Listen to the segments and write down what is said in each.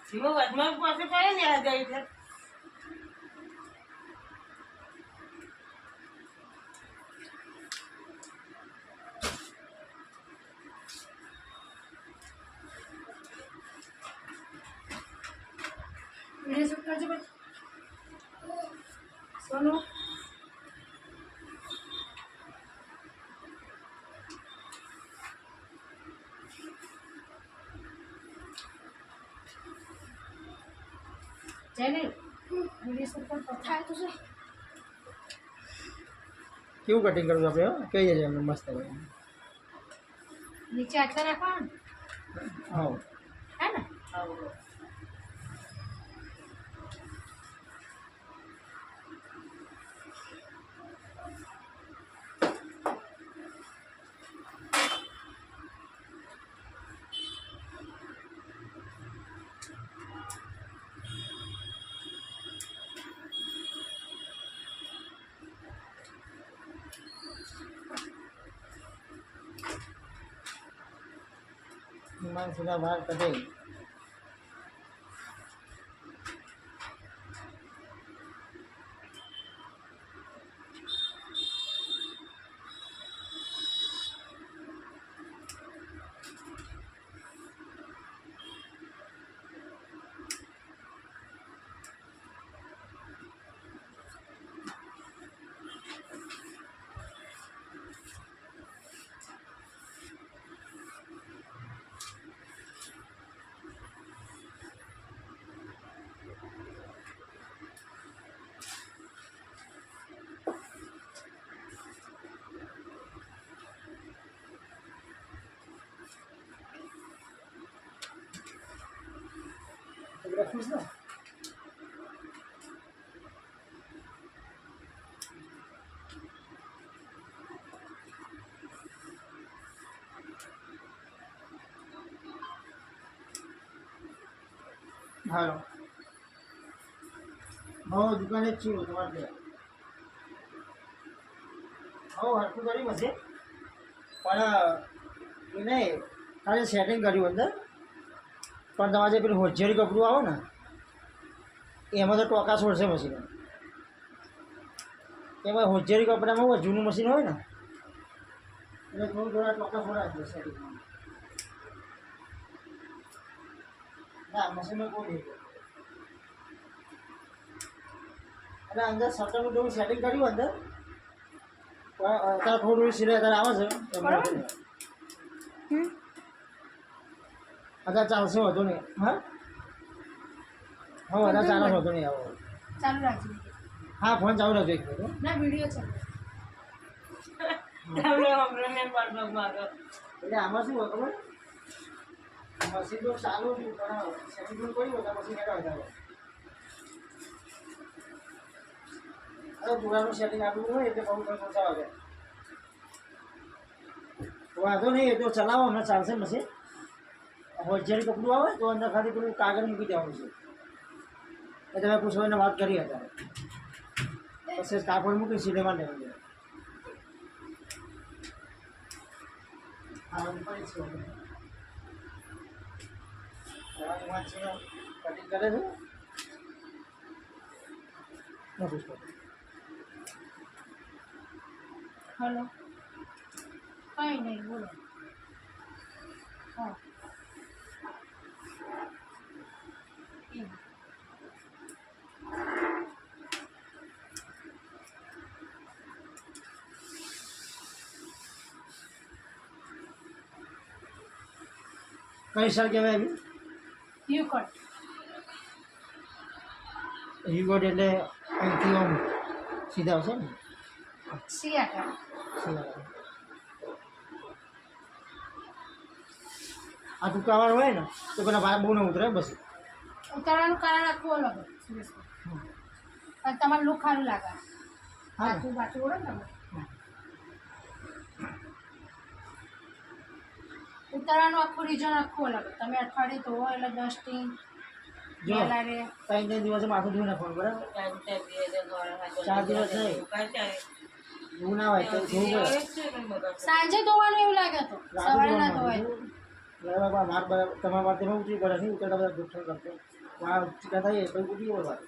वो वजमा પાસે પડે ને આ ગઈ છે वीडियो शूट कर जो सोनू चले वीडियो शूट कर पता है तुझे क्यों कटिंग करूँ आप कही है मस्त है नीचे अच्छा रखा हाँ है ना मान सीधा बाहर कटे खुश ना हालो हाँ दुकाने चाहिए तुम्हारे हाँ हरकू करी मसे पण એને કાલે સેટિંગ કર્યું અંદર પણ તમારે જે પેલું હોજરી કપડું આવે ને એમાં તો ટોકા છોડશે મશીન એમાં હોજરી કપડામાં જૂનું મશીન હોય ને એટલે થોડું થોડા ટોકા છોડાવી દે સેટિંગમાં ના મશીનમાં કોઈ નહીં એટલે અંદર સટરનું થોડું સેટિંગ કર્યું અંદર પણ અત્યારે થોડું સિલાઈ અત્યારે આવે છે અત્યારે ચાલશે વધુ નહીં હા હા અત્યારે ચાલો વધુ નહીં આવો चालू રાખજો હા ફોન ચાલુ રાખજો એક મિનિટ ના વિડિયો ચાલુ આપણે હમણાં ને પાડવા માંગો એટલે આમાં શું હોય ખબર મશીન તો ચાલુ જ પણ સેટિંગ કોઈ હોય મશીન હેઠળ વધારે અરે પુરાનું સેટિંગ આપવું હોય એટલે બહુ કંઈ પહોંચાવા જાય વાંધો નહીં એ તો ચલાવો હમણાં ચાલશે મશીન હોજરી કપડું આવે તો અંદર ખાલી પેલું કાગળ મૂકી દેવાનું છે એ તમે પૂછો એને વાત કરી અત્યારે પછી કાપડ મૂકી સીધેમાં લેવાનું હા કટિંગ કરે છે પૂછતો हेलो कहीं नहीं बोलो हाँ કઈ સર કહેવાય એવી यू कट યુગોટ એટલે અહીંથી આમ સીધા આવશે ને सिया का સીધા આ ટૂંકાવાળું હોય ને તો પેલા ભાઈ બહુ ન ઉતરે બસ ઉતારવાનું કારણ આખું અલગ પણ તમારે લુક સારું લાગે હા બાજુ બાજુ ઓળે ને ઉતારવાનું આખું રીઝન આખું અલગ તમે અઠવાડિયે ધોવો એટલે ડસ્ટિંગ જો મેલારે 3 દિવસે માથું ધોઈ નાખવાનું બરાબર 4 દિવસ નહીં એવું ના હોય તો ધોવું પડે સાંજે ધોવાનું એવું લાગે તો સવારે ના ધોવાય બરાબર માર તમારા માટે ઉતરી પડે નહીં ઉતરતા બધા ગુઠ્ઠો કરતો આ ચીકા થાય એ કોઈ ઉઠી બોલવા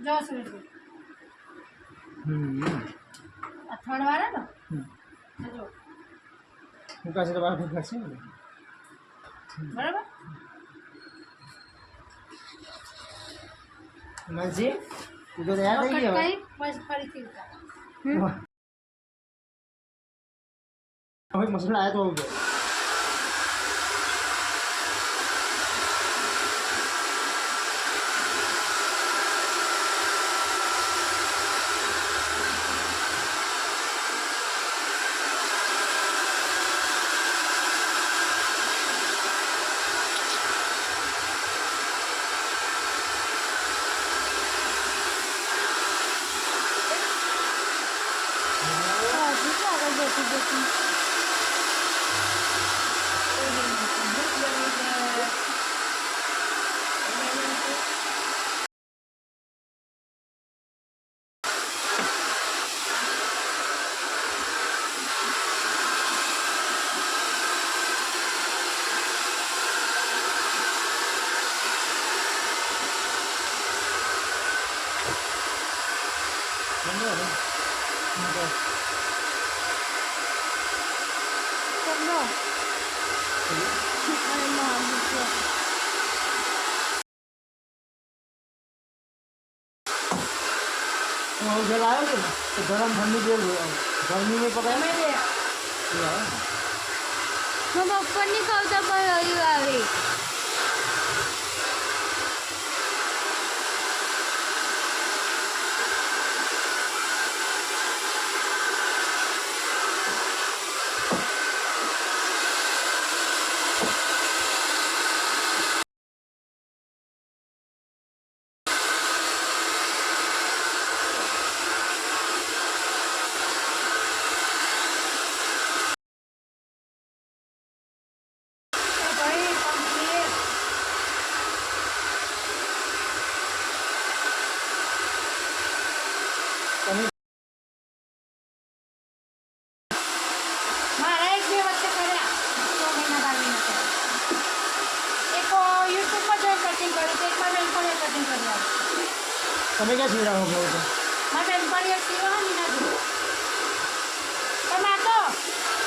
જો સુરેશભાઈ આ થર્ડ વાળા ને જો હું કાશે તો બહાર કરશે ને બરાબર મનસી તું તો તૈયાર થઈ ગયો કઈ પછી ફરીથી ઉતાર હવે મસાલો આવ્યો તો આવજો હું જેલ આવ્યો હતો ને તો ગરમ ઠંડી જેલ ગરમીમાં પકાય હું બપોરની ખાવ તો પણ રહ્યું આવી તમે મારા એક બે વચ્ચે કર્યા 6 મહિના 12 મહિના કર્યા એક યુટ્યુબમાં જોઈ કટિંગ કર્યું તો એકમાં બેનપણીએ કટિંગ કરી આપી તમે ક્યાં સીવડાવો છો મારા બેનપણીએ સીવવા ની ના દીધું પણ આ તો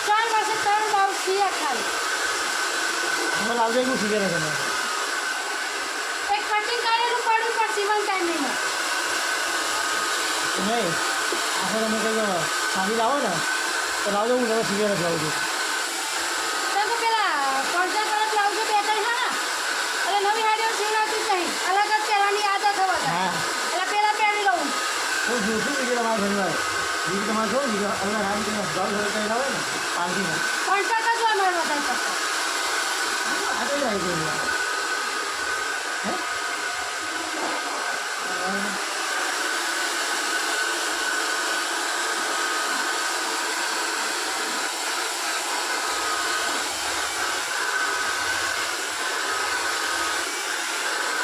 4 વર્ષે 3 બ્લાઉઝ સીયા ખાલી તમે લાવજો એવું સીવે ને તમે એક કટિંગ કરેલું પડ્યું પણ સીવન ટાઈમ નહીં મળે નહીં આખો તમે કંઈ સાડી લાવો ને તો લાવજો હું તમે સીવે નથી આવું તો પેલા પડદા પર બ્લાઉઝ બે ત્રણ હા એટલે નવી હાડીઓ સીવડાવતી જ નહીં અલગ જ પહેરવાની આદત હવે હા એટલે પેલા પહેરી લઉં હું જોશું બીજું તમારે ઘણી વાર બીજું તમારે જો બીજું અલગ હાડી તમે બ્લાઉઝ કંઈ લાવે ને પાલટીમાં કોન્ટ્રાક્ટ જ હોય મારે વધારે પડતો આ કઈ આવી ગયું હે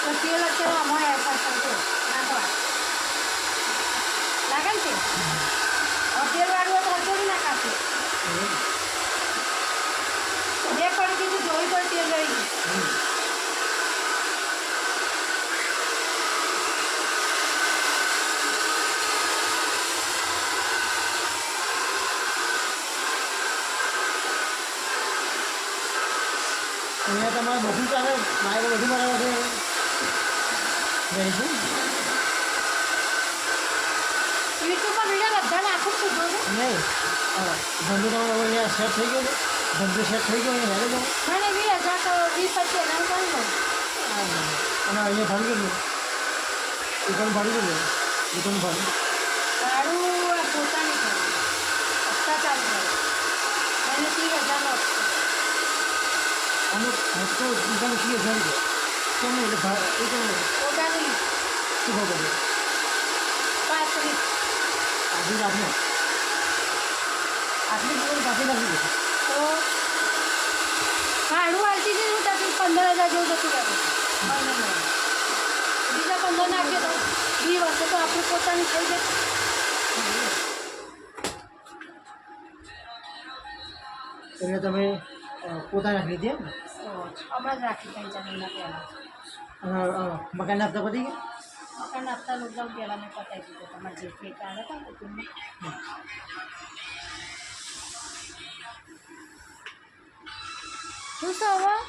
તો તેલ અત્યારે અમારે એફઆર કરતો નાખવા લાગે ને તેલ વાળું તો હજુ ના કાપે બે પડી દીધું જોઈ તો તેલ રહી ગયું અહીંયા તમારે બધું ચાલે મારે તો બધું બરાબર છે જઈશું યુટ્યુબમાં વિડીયો બધા નાખું છું જો ને નહીં ધંધો તમારો હવે અહીંયા સેટ થઈ ગયો છે ધંધો સેટ થઈ ગયો અહીંયા હેરે જાઓ મને 20,000 તો 20-25 એના કરી લઉં અને અહીંયા ભાડું કેટલું દુકાન ભાડું કેટલું દુકાન ભાડું ભાડું પોતાની ઘર હપ્તા ચાલુ કરે એને 30,000 નો હપ્તો અમુક હપ્તો દુકાન 30,000 રૂપિયા કેમ નહીં એટલે એ કેમ પોતાની શું ખબર છે 35 આટલી આપને આટલી દુકાન પાસે નથી ગઈ તો ભાડું આવતી હતી હું ત્યાંથી 15,000 જેવું જતું રહેતું મહિને બીજા 15 નાખીએ તો 2 વર્ષે તો આપણી પોતાની થઈ જશે એટલે તમે પોતાને રાખી દીધી એમ ને હમણાં જ રાખી 3-4 મહિના પહેલાં મકાન હપ્તા પતી ગયા? મકાન આપતા લોકડાઉન પહેલાં મેં પતાવી દીધો. તમારે જે ઠેકા હતા ને કુટુંબમાં શું સવા